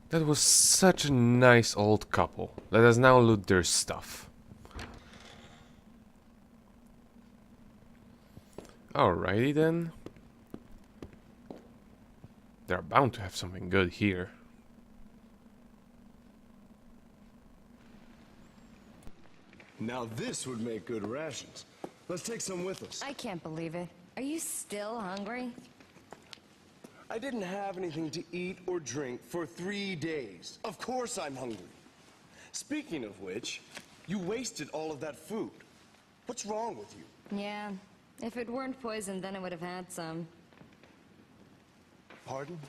That was such a nice old couple. Let us now loot their stuff. Alrighty then. They're bound to have something good here. Now this would make good rations. Let's take some with us. I can't believe it. Are you still hungry? I didn't have anything to eat or drink for 3 days. Of course I'm hungry. Speaking of which, you wasted all of that food. What's wrong with you? Yeah. If it weren't poisoned, then I would have had some. Pardon?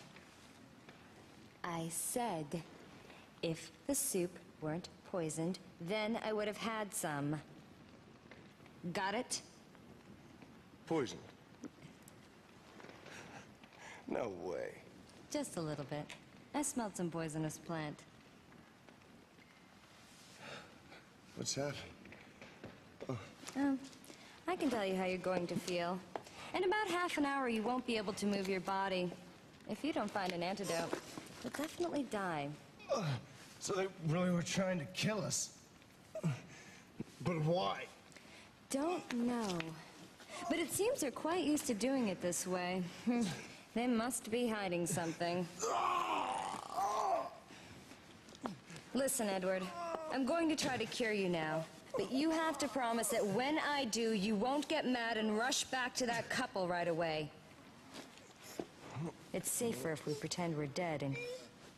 I said, if the soup weren't poisoned, then I would have had some. Got it? Poisoned? No way. Just a little bit. I smelled some poisonous plant. What's that? I can tell you how you're going to feel. In about half an hour, you won't be able to move your body. If you don't find an antidote, you'll definitely die. So they really were trying to kill us. But why? Don't know. But it seems they're quite used to doing it this way. They must be hiding something. Listen, Edward. I'm going to try to cure you now. But you have to promise that when I do, you won't get mad and rush back to that couple right away. It's safer if we pretend we're dead and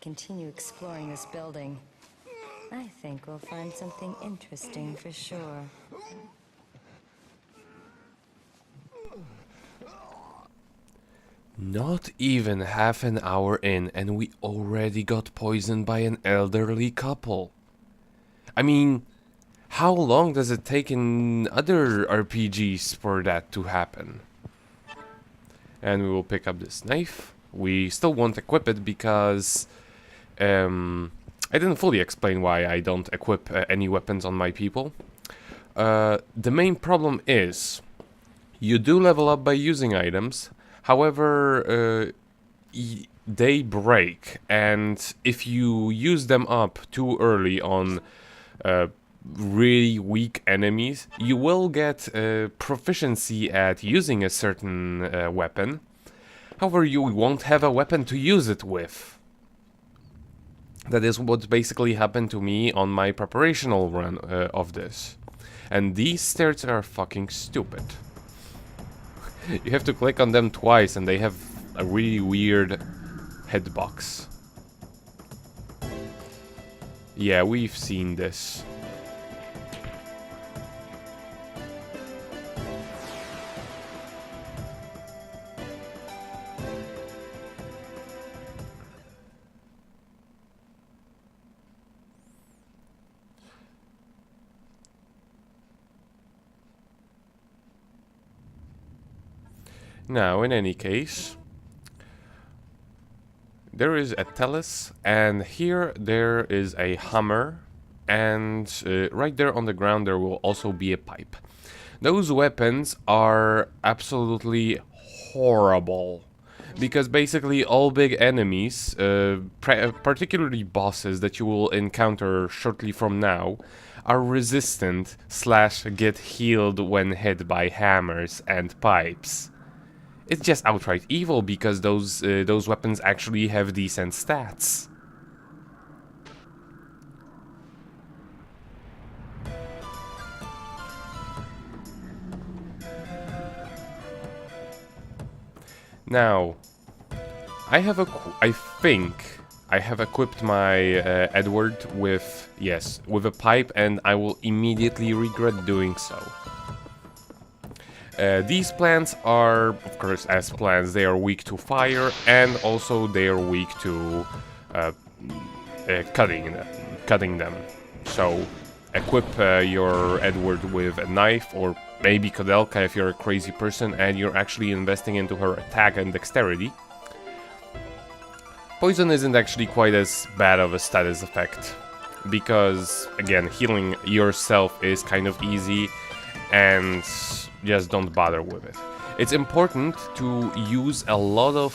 continue exploring this building. I think we'll find something interesting for sure. Not even half an hour in and we already got poisoned by an elderly couple. I mean, how long does it take in other RPGs for that to happen? And we will pick up this knife. We still won't equip it because I didn't fully explain why I don't equip any weapons on my people. The main problem is you do level up by using items. However, they break, and if you use them up too early on really weak enemies, you will get proficiency at using a certain weapon. However, you won't have a weapon to use it with. That is what basically happened to me on my preparational run of this. And these stairs are fucking stupid. You have to click on them twice and they have a really weird hitbox. Yeah, we've seen this. Now, in any case, there is a Tellus, and here there is a hammer, and right there on the ground there will also be a pipe. Those weapons are absolutely horrible, because basically all big enemies, particularly bosses that you will encounter shortly from now, are resistant / get healed when hit by hammers and pipes. It's just outright evil because those weapons actually have decent stats. Now, I think I have equipped my Edward with, yes, with a pipe, and I will immediately regret doing so. These plants are, of course, as plants, they are weak to fire, and also they are weak to cutting them. So, equip your Edward with a knife, or maybe Koudelka if you're a crazy person and you're actually investing into her attack and dexterity. Poison isn't actually quite as bad of a status effect, because, again, healing yourself is kind of easy, and just don't bother with it. It's important to use a lot of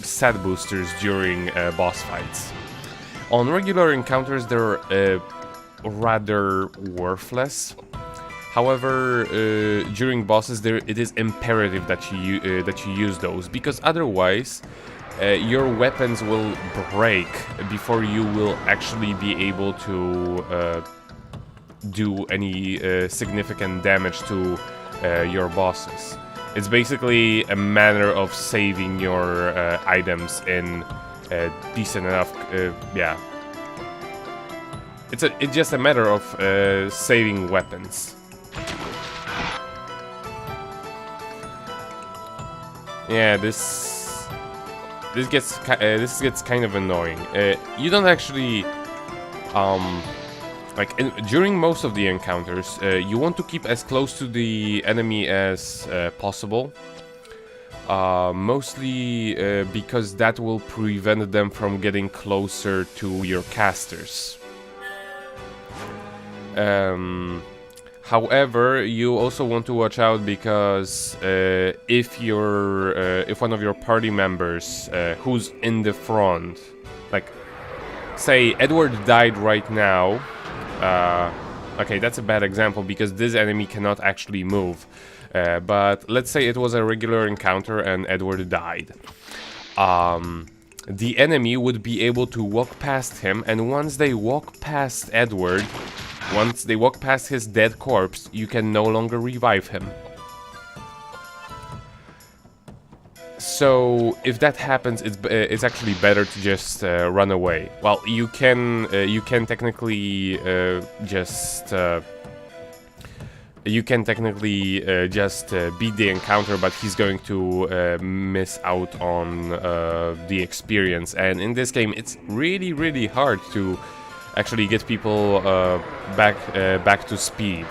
stat boosters during boss fights. On regular encounters, they're rather worthless. However, during bosses, it is imperative that you use those, because otherwise, your weapons will break before you will actually be able to do any significant damage to your bosses. It's basically a matter of saving your items in decent enough, yeah. It's just a matter of saving weapons. Yeah, this gets kind of annoying. You don't actually during most of the encounters, you want to keep as close to the enemy as possible. Mostly because that will prevent them from getting closer to your casters. However, you also want to watch out because if one of your party members who's in the front, like say Edward died right now. Okay, that's a bad example because this enemy cannot actually move. But let's say it was a regular encounter and Edward died. The enemy would be able to walk past him, and once they walk past Edward, once they walk past his dead corpse, you can no longer revive him. So if that happens, it's actually better to just run away. Well, you can technically just beat the encounter, but he's going to miss out on the experience. And in this game, it's really hard to actually get people back to speed.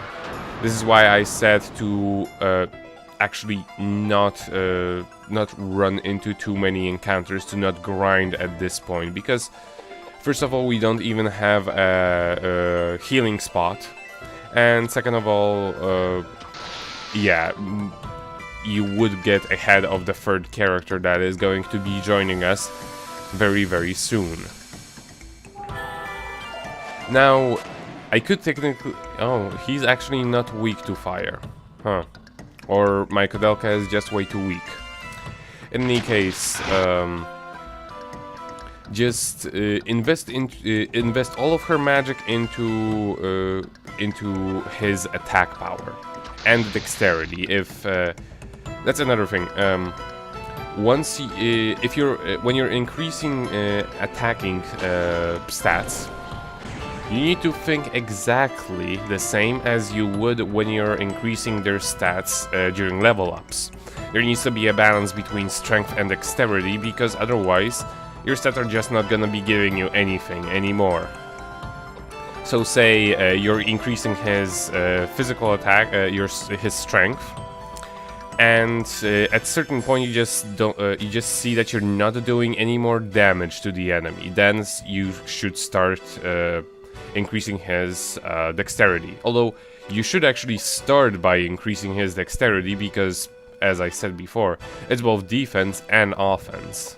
This is why I said to actually not run into too many encounters, to not grind at this point, because first of all, we don't even have a healing spot, and second of all, yeah, you would get ahead of the third character that is going to be joining us very soon. Now, I could technically... Oh, he's actually not weak to fire. Huh. Or my Koudelka is just way too weak. In any case, just invest all of her magic into his attack power and dexterity. If that's another thing. Once when you're increasing attacking stats, you need to think exactly the same as you would when you're increasing their stats during level ups. There needs to be a balance between strength and dexterity, because otherwise your stats are just not gonna be giving you anything anymore. So say you're increasing his physical attack, his strength, and at certain point you just see that you're not doing any more damage to the enemy. Then you should start increasing his dexterity. Although you should actually start by increasing his dexterity because, as I said before, it's both defense and offense.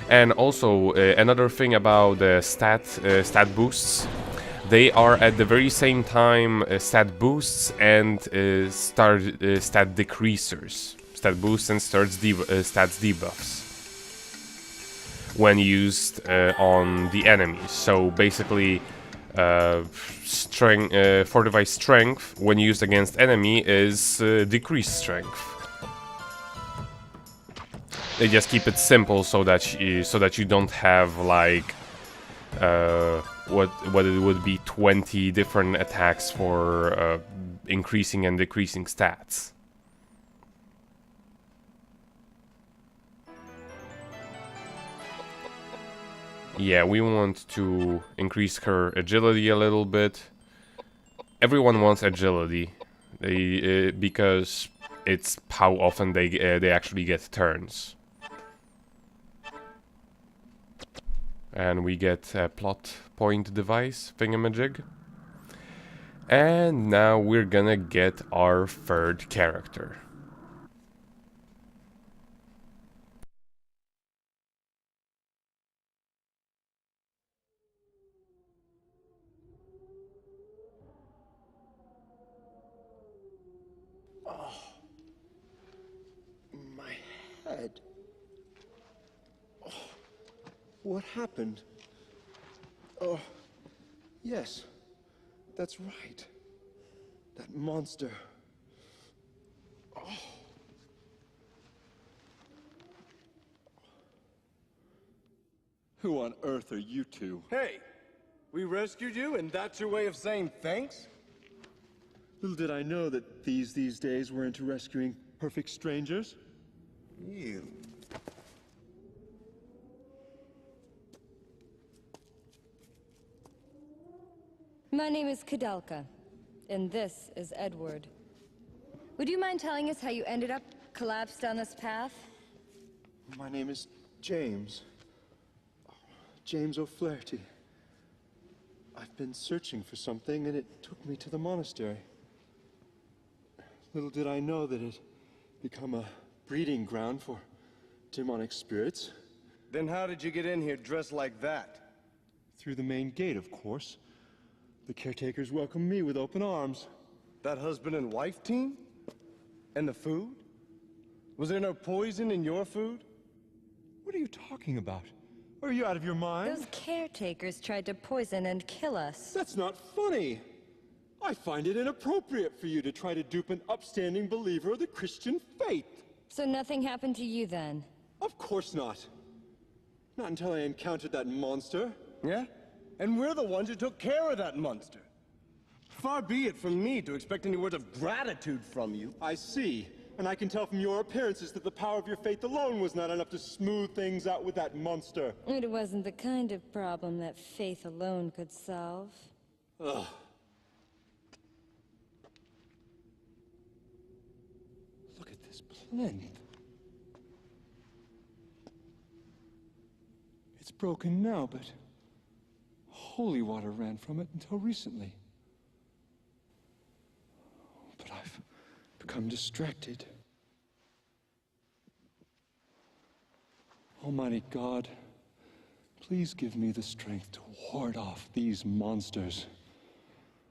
And also another thing about the stat boosts, they are at the very same time stat boosts and stat decreasers. Stat boosts and stats debuffs when used on the enemies. So basically, fortified strength when used against enemy is decreased strength. They just keep it simple so that you don't have like what it would be 20 different attacks for increasing and decreasing stats. Yeah, we want to increase her agility a little bit. Everyone wants agility, because it's how often they actually get turns. And we get a plot point device thingamajig. And now we're gonna get our third character. What happened? Oh, yes. That's right. That monster. Who on earth are you two? Hey! We rescued you, and that's your way of saying thanks? Little did I know that these days were into rescuing perfect strangers. You. My name is Koudelka, and this is Edward. Would you mind telling us how you ended up collapsed down this path? My name is James. James O'Flaherty. I've been searching for something, and it took me to the monastery. Little did I know that it'd become a breeding ground for demonic spirits. Then how did you get in here dressed like that? Through the main gate, of course. The caretakers welcomed me with open arms. That husband and wife team? And the food? Was there no poison in your food? What are you talking about? Are you out of your mind? Those caretakers tried to poison and kill us. That's not funny. I find it inappropriate for you to try to dupe an upstanding believer of the Christian faith. So nothing happened to you then? Of course not. Not until I encountered that monster. Yeah? And we're the ones who took care of that monster. Far be it from me to expect any words of gratitude from you. I see. And I can tell from your appearances that the power of your faith alone was not enough to smooth things out with that monster. It wasn't the kind of problem that faith alone could solve. Ugh. Look at this plinth. It's broken now, but holy water ran from it until recently. But I've become distracted. Almighty God, please give me the strength to ward off these monsters.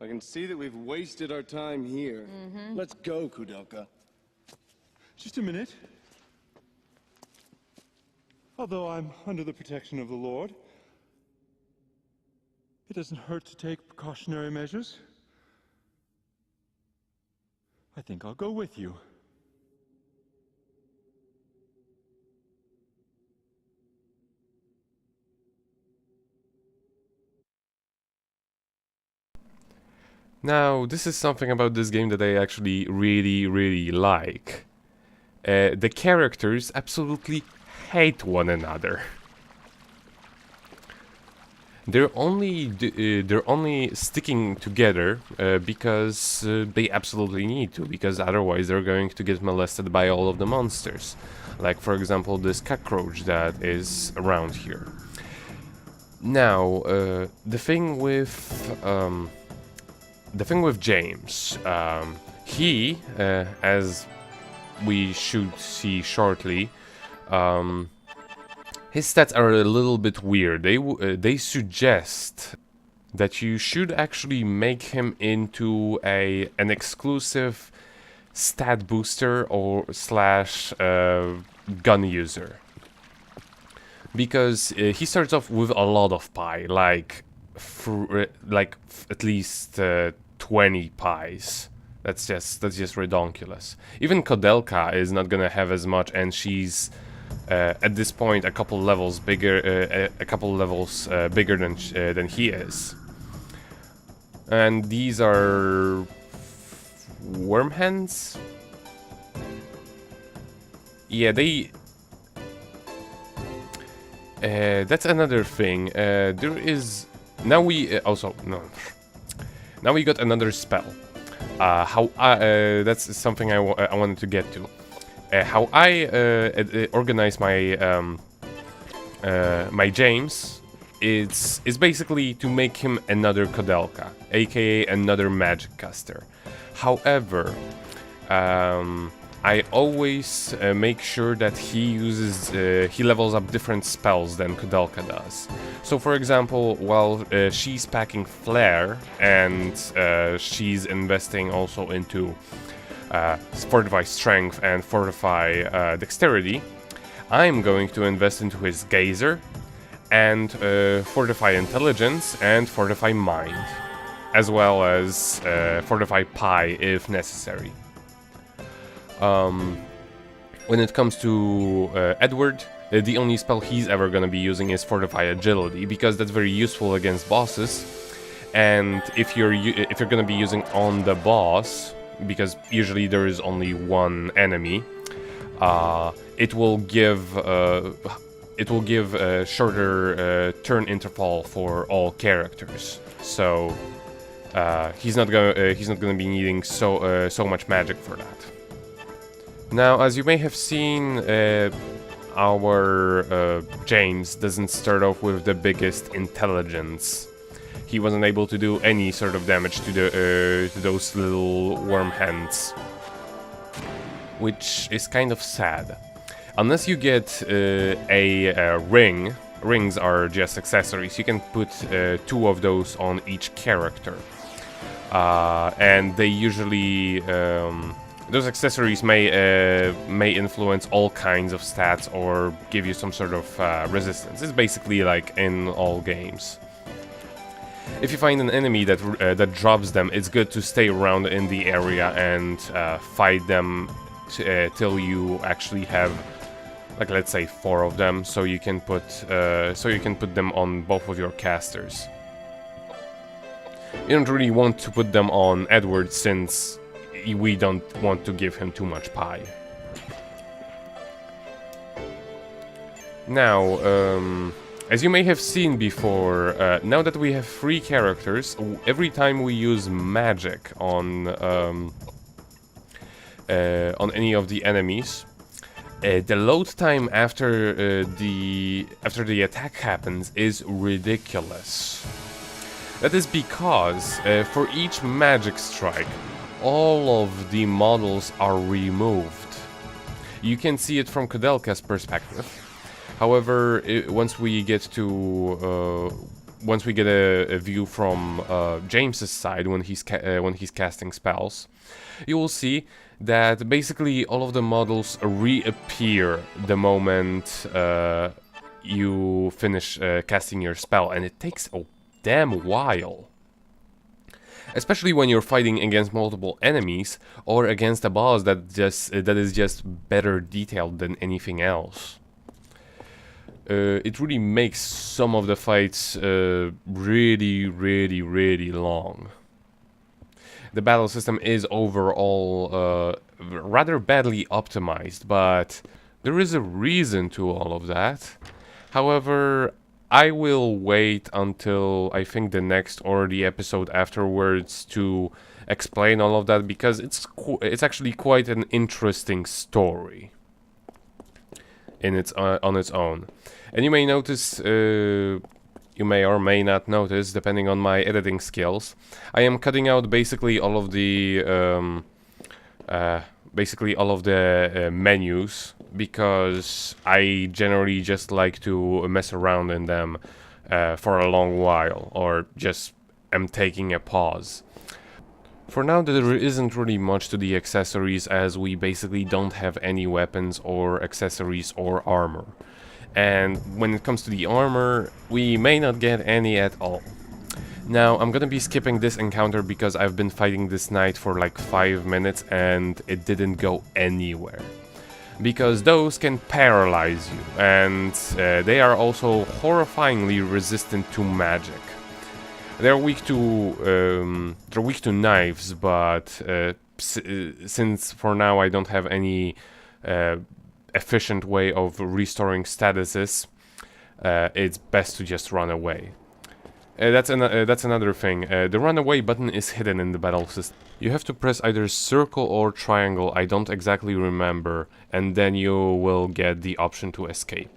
I can see that we've wasted our time here. Let's go, Koudelka. Just a minute. Although I'm under the protection of the Lord, it doesn't hurt to take precautionary measures. I think I'll go with you. Now, this is something about this game that I actually really like. The characters absolutely hate one another. They're only sticking together because they absolutely need to, because otherwise they're going to get molested by all of the monsters. Like, for example, this cockroach that is around here. Now, the thing with James, he, as we should see shortly, his stats are a little bit weird. They suggest that you should actually make him into an exclusive stat booster or slash gun user, because he starts off with a lot of pie, like at least 20 pies. That's just ridiculous. Even Koudelka is not gonna have as much, and she's at this point a couple levels bigger than he is. And these are worm hands. Yeah, they. That's another thing. There is now we also no. Now we got another spell. That's something I wanted to get to. How I organize my my James is basically to make him another Koudelka, aka another magic caster. However, I always make sure that he levels up different spells than Koudelka does. So, for example, while she's packing Flare and she's investing also into Fortify Strength and Fortify Dexterity, I'm going to invest into his Gazer and Fortify Intelligence and Fortify Mind, as well as Fortify Pi if necessary. When it comes to Edward, the only spell he's ever gonna be using is Fortify Agility, because that's very useful against bosses. And if you're gonna be using on the boss, because usually there is only one enemy, it will give a shorter turn interval for all characters. So he's not gonna be needing so much magic for that. Now, as you may have seen, our James doesn't start off with the biggest intelligence. He wasn't able to do any sort of damage to those little worm hands, which is kind of sad. Unless you get a ring. Rings are just accessories. You can put 2 of those on each character, and they usually those accessories may influence all kinds of stats or give you some sort of resistance. It's basically like in all games. If you find an enemy that drops them, it's good to stay around in the area and fight them till you actually have, like, let's say 4 of them, so you can put them on both of your casters. You don't really want to put them on Edward, since we don't want to give him too much pie. Now, as you may have seen before, now that we have 3 characters, every time we use magic on any of the enemies, the load time after the attack happens is ridiculous. That is because for each magic strike, all of the models are removed. You can see it from Koudelka's perspective. However, once we get a view from James's side when he's casting spells, you will see that basically all of the models reappear the moment you finish casting your spell, and it takes a damn while. Especially when you're fighting against multiple enemies or against a boss that is just better detailed than anything else. It really makes some of the fights really long. The battle system is overall rather badly optimized, but there is a reason to all of that. However, I will wait until I think the next or the episode afterwards to explain all of that, because it's actually quite an interesting story on its own. And you may notice, you may or may not notice, depending on my editing skills, I am cutting out basically all of the menus, because I generally just like to mess around in them for a long while, or just am taking a pause. For now, there isn't really much to the accessories, as we basically don't have any weapons or accessories or armor. And when it comes to the armor, we may not get any at all. Now, I'm gonna be skipping this encounter because I've been fighting this knight for like 5 minutes and it didn't go anywhere. Because those can paralyze you, and they are also horrifyingly resistant to magic. They're weak to knives, but since for now I don't have any efficient way of restoring statuses, it's best to just run away. That's another thing. The run away button is hidden in the battle system. You have to press either circle or triangle, I don't exactly remember, and then you will get the option to escape.